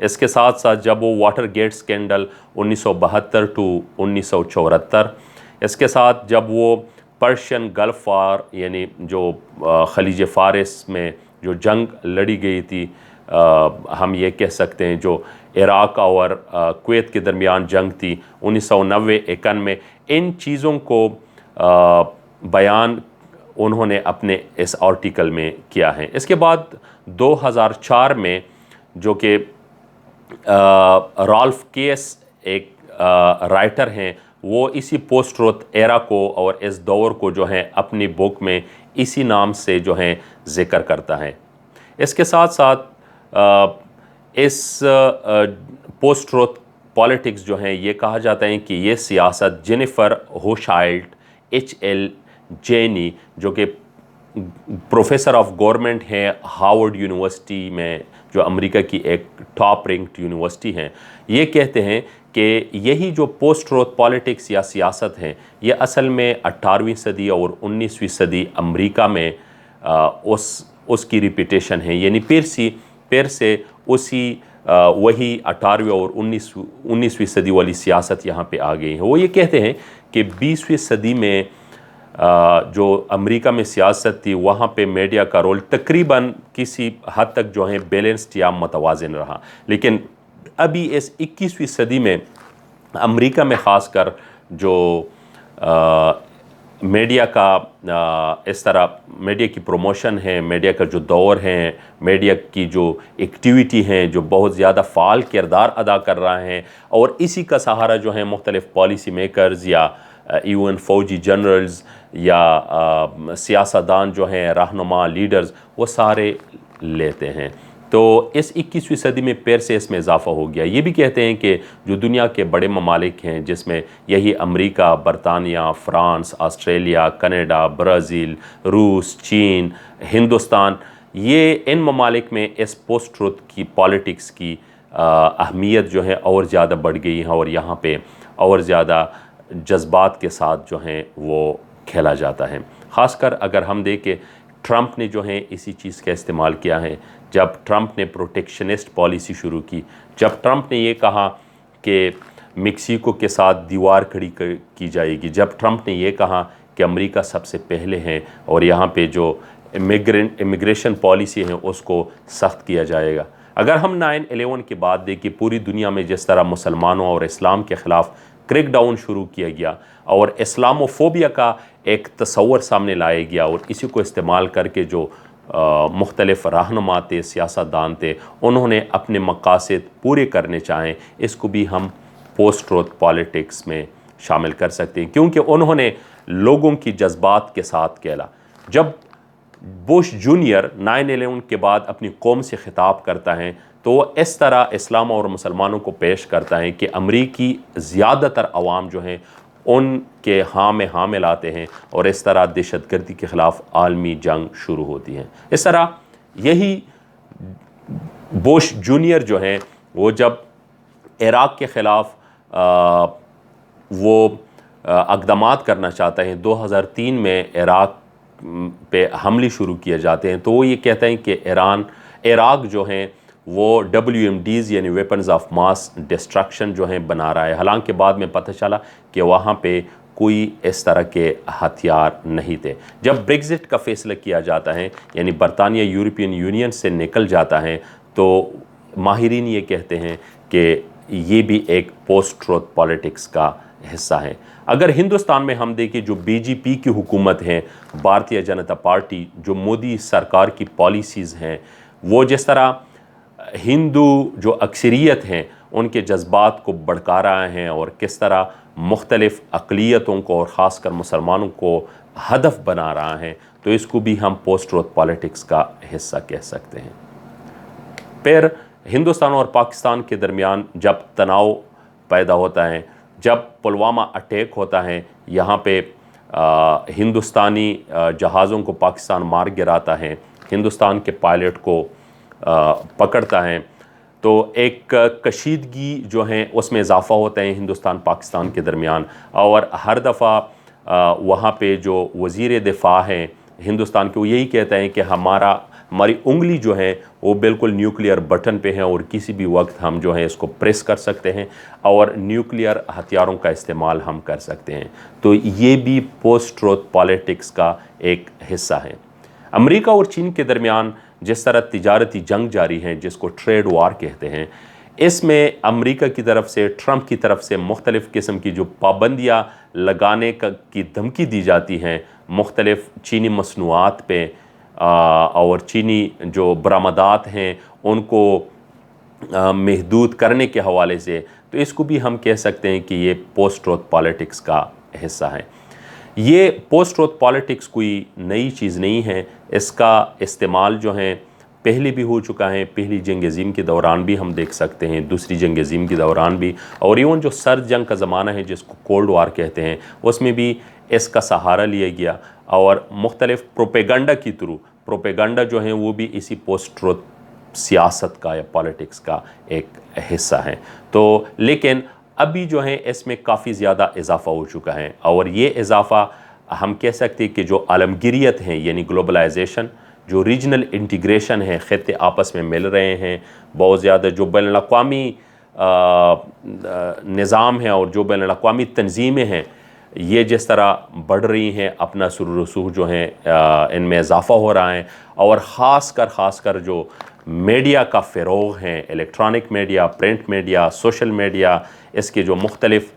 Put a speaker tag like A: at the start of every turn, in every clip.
A: اس کے ساتھ ساتھ جب وہ واٹر گیٹ سکینڈل 1972 ٹو 1974، اس کے ساتھ جب وہ پرشین گلف وار یعنی جو خلیج فارس میں جو جنگ لڑی گئی تھی، ہم یہ کہہ سکتے ہیں جو عراق اور کویت کے درمیان جنگ تھی 1990-91 میں، ان چیزوں کو بیان انہوں نے اپنے اس آرٹیکل میں کیا ہے۔ اس کے بعد 2004 میں جو کہ رالف کیس ایک رائٹر ہیں، وہ اسی پوسٹ ٹروتھ ایرا کو اور اس دور کو جو ہے اپنی بک میں اسی نام سے جو ہے ذکر کرتا ہے۔ اس کے ساتھ ساتھ اس پوسٹ ٹروتھ پالیٹکس جو ہیں یہ کہا جاتا ہے کہ یہ سیاست جینیفر ہوشائلڈ HL جینی جو کہ پروفیسر آف گورنمنٹ ہیں ہارورڈ یونیورسٹی میں، جو امریکہ کی ایک ٹاپ رینکڈ یونیورسٹی ہیں، یہ کہتے ہیں کہ یہی جو پوسٹ ٹروتھ پالیٹکس یا سیاست ہیں یہ اصل میں 18ویں صدی اور 19ویں صدی امریکہ میں اس کی ریپیٹیشن ہے، یعنی پھر سے اسی وہی 18ویں اور 19ویں صدی والی سیاست یہاں پہ آ گئی ہے۔ وہ یہ کہتے ہیں کہ 20ویں صدی میں جو امریکہ میں سیاست تھی وہاں پہ میڈیا کا رول تقریباً کسی حد تک جو ہے بیلنسڈ یا متوازن رہا، لیکن ابھی اس 21ویں صدی میں امریکہ میں خاص کر جو میڈیا کا اس طرح میڈیا کی پروموشن ہے، میڈیا کا جو دور ہے، میڈیا کی جو ایکٹیویٹی ہیں جو بہت زیادہ فعال کردار ادا کر رہے ہیں، اور اسی کا سہارا جو ہے مختلف پالیسی میکرز یا ایون فوجی جنرلز یا سیاستدان جو ہیں، رہنما لیڈرز، وہ سارے لیتے ہیں۔ تو اس 21ویں صدی میں پھر سے اس میں اضافہ ہو گیا۔ یہ بھی کہتے ہیں کہ جو دنیا کے بڑے ممالک ہیں جس میں یہی امریکہ، برطانیہ، فرانس، آسٹریلیا، کینیڈا، برازیل، روس، چین، ہندوستان، یہ ان ممالک میں اس پوسٹ ٹروتھ کی پالیٹکس کی اہمیت جو ہے اور زیادہ بڑھ گئی ہے، اور یہاں پہ اور زیادہ جذبات کے ساتھ جو ہیں وہ کھیلا جاتا ہے۔ خاص کر اگر ہم دیکھیں ٹرمپ نے جو ہے اسی چیز کا استعمال کیا ہے، جب ٹرمپ نے پروٹیکشنسٹ پالیسی شروع کی، جب ٹرمپ نے یہ کہا کہ میکسیکو کے ساتھ دیوار کھڑی کی جائے گی، جب ٹرمپ نے یہ کہا کہ امریکہ سب سے پہلے ہیں اور یہاں پہ جو امیگریشن پالیسی ہیں اس کو سخت کیا جائے گا۔ اگر ہم 9/11 کے بعد دیکھیں پوری دنیا میں جس طرح مسلمانوں اور اسلام کے خلاف کریک ڈاؤن شروع کیا گیا اور اسلاموفوبیا کا ایک تصور سامنے لایا گیا، اور اسی کو استعمال کر کے جو مختلف رہنما تھے، سیاستدان تھے، انہوں نے اپنے مقاصد پورے کرنے چاہیں، اس کو بھی ہم پوسٹ ٹروتھ پالیٹکس میں شامل کر سکتے ہیں، کیونکہ انہوں نے لوگوں کی جذبات کے ساتھ کھیلا۔ جب بش جونیئر 9/11 کے بعد اپنی قوم سے خطاب کرتا ہے تو وہ اس طرح اسلام اور مسلمانوں کو پیش کرتا ہے کہ امریکی زیادہ تر عوام جو ہیں ان کے ہاں میں ہاں ملاتے ہیں، اور اس طرح دہشت گردی کے خلاف عالمی جنگ شروع ہوتی ہے۔ اس طرح یہی بش جونیئر جو ہیں وہ جب عراق کے خلاف وہ اقدامات کرنا چاہتا ہے، 2003 میں عراق پہ حملے شروع کیے جاتے ہیں، تو وہ یہ کہتے ہیں کہ عراق جو ہیں وہ WMDs یعنی ویپنز آف ماس ڈسٹرکشن جو ہیں بنا رہا ہے، حالانکہ بعد میں پتہ چلا کہ وہاں پہ کوئی اس طرح کے ہتھیار نہیں تھے۔ جب بریگزٹ کا فیصلہ کیا جاتا ہے، یعنی برطانیہ یورپین یونین سے نکل جاتا ہے، تو ماہرین یہ کہتے ہیں کہ یہ بھی ایک پوسٹ ٹروتھ پالیٹکس کا حصہ ہے۔ اگر ہندوستان میں ہم دیکھیں جو BJP کی حکومت ہے، بھارتیہ جنتا پارٹی، جو مودی سرکار کی پالیسیز ہیں، وہ جس طرح ہندو جو اکثریت ہیں ان کے جذبات کو بھڑکا رہا ہیں اور کس طرح مختلف اقلیتوں کو اور خاص کر مسلمانوں کو ہدف بنا رہا ہے، تو اس کو بھی ہم پوسٹ ٹروتھ پالیٹکس کا حصہ کہہ سکتے ہیں۔ پھر ہندوستان اور پاکستان کے درمیان جب تناؤ پیدا ہوتا ہے، جب پلوامہ اٹیک ہوتا ہے، یہاں پہ ہندوستانی جہازوں کو پاکستان مار گراتا ہے، ہندوستان کے پائلٹ کو پکڑتا ہے، تو ایک کشیدگی جو ہیں اس میں اضافہ ہوتا ہے ہندوستان پاکستان کے درمیان، اور ہر دفعہ وہاں پہ جو وزیر دفاع ہیں ہندوستان کے، وہ یہی کہتا ہے کہ ہماری انگلی جو ہے وہ بالکل نیوکلیئر بٹن پہ ہے اور کسی بھی وقت ہم جو ہے اس کو پریس کر سکتے ہیں اور نیوکلیئر ہتھیاروں کا استعمال ہم کر سکتے ہیں. تو یہ بھی پوسٹ ٹروتھ پالیٹکس کا ایک حصہ ہے. امریکہ اور چین کے درمیان جس طرح تجارتی جنگ جاری ہے جس کو ٹریڈ وار کہتے ہیں، اس میں امریکہ کی طرف سے، ٹرمپ کی طرف سے مختلف قسم کی جو پابندیاں لگانے کی دھمکی دی جاتی ہیں مختلف چینی مصنوعات پہ اور چینی جو برآمدات ہیں ان کو محدود کرنے کے حوالے سے، تو اس کو بھی ہم کہہ سکتے ہیں کہ یہ پوسٹ ٹروتھ پالیٹکس کا حصہ ہے. یہ پوسٹ ٹروتھ پالیٹکس کوئی نئی چیز نہیں ہے، اس کا استعمال جو ہے پہلے بھی ہو چکا ہے. پہلی جنگ عظیم کے دوران بھی ہم دیکھ سکتے ہیں، دوسری جنگ عظیم کے دوران بھی، اور ایون جو سرد جنگ کا زمانہ ہے جس کو کولڈ وار کہتے ہیں اس میں بھی اس کا سہارا لیا گیا اور مختلف پروپیگنڈا کی تھرو، پروپیگنڈا جو ہیں وہ بھی اسی پوسٹ ٹروتھ سیاست کا یا پالیٹکس کا ایک حصہ ہے. تو لیکن ابھی جو ہے اس میں کافی زیادہ اضافہ ہو چکا ہے، اور یہ اضافہ ہم کہہ سکتے ہیں کہ جو عالمگیریت ہے یعنی گلوبلائزیشن، جو ریجنل انٹیگریشن ہے، خطے آپس میں مل رہے ہیں بہت زیادہ، جو بین الاقوامی نظام ہے اور جو بین الاقوامی تنظیمیں ہیں یہ جس طرح بڑھ رہی ہیں، اپنا سر و رسوخ جو ہیں ان میں اضافہ ہو رہا ہے، اور خاص کر جو میڈیا کا فروغ ہے، electronic media, print media, social media, اس کے جو مختلف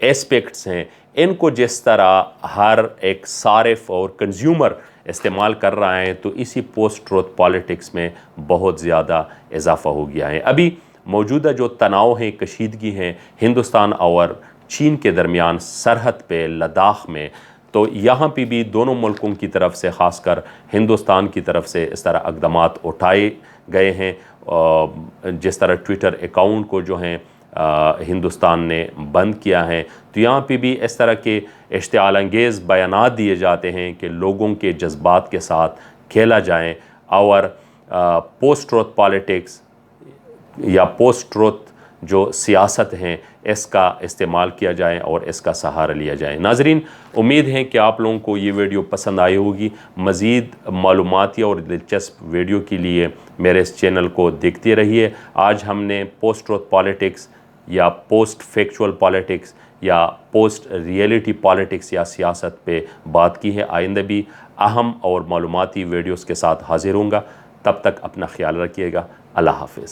A: ایسپیکٹس ہیں ان کو جس طرح ہر ایک صارف اور کنزیومر استعمال کر رہا ہے، تو اسی پوسٹ ٹروتھ پالیٹکس میں بہت زیادہ اضافہ ہو گیا ہے. ابھی موجودہ جو تناؤ ہیں، کشیدگی ہیں ہندوستان اور چین کے درمیان سرحد پہ لداخ میں، تو یہاں پہ بھی دونوں ملکوں کی طرف سے، خاص کر ہندوستان کی طرف سے اس طرح اقدامات اٹھائے گئے ہیں. جس طرح ٹویٹر اکاؤنٹ کو جو ہیں ہندوستان نے بند کیا ہے، تو یہاں پہ بھی اس طرح کے اشتعال انگیز بیانات دیے جاتے ہیں کہ لوگوں کے جذبات کے ساتھ کھیلا جائیں، اور پوسٹ ٹروتھ پالیٹکس یا پوسٹ ٹروتھ جو سیاست ہیں اس کا استعمال کیا جائے اور اس کا سہارا لیا جائے. ناظرین، امید ہے کہ آپ لوگوں کو یہ ویڈیو پسند آئی ہوگی. مزید معلوماتی اور دلچسپ ویڈیو کے لیے میرے اس چینل کو دیکھتے رہیے. آج ہم نے پوسٹ ٹروتھ پالیٹکس یا پوسٹ فیکچول پالیٹکس یا پوسٹ ریئلٹی پالیٹکس یا سیاست پہ بات کی ہے. آئندہ بھی اہم اور معلوماتی ویڈیوز کے ساتھ حاضر ہوں گا. تب تک اپنا خیال رکھیے گا. اللہ حافظ.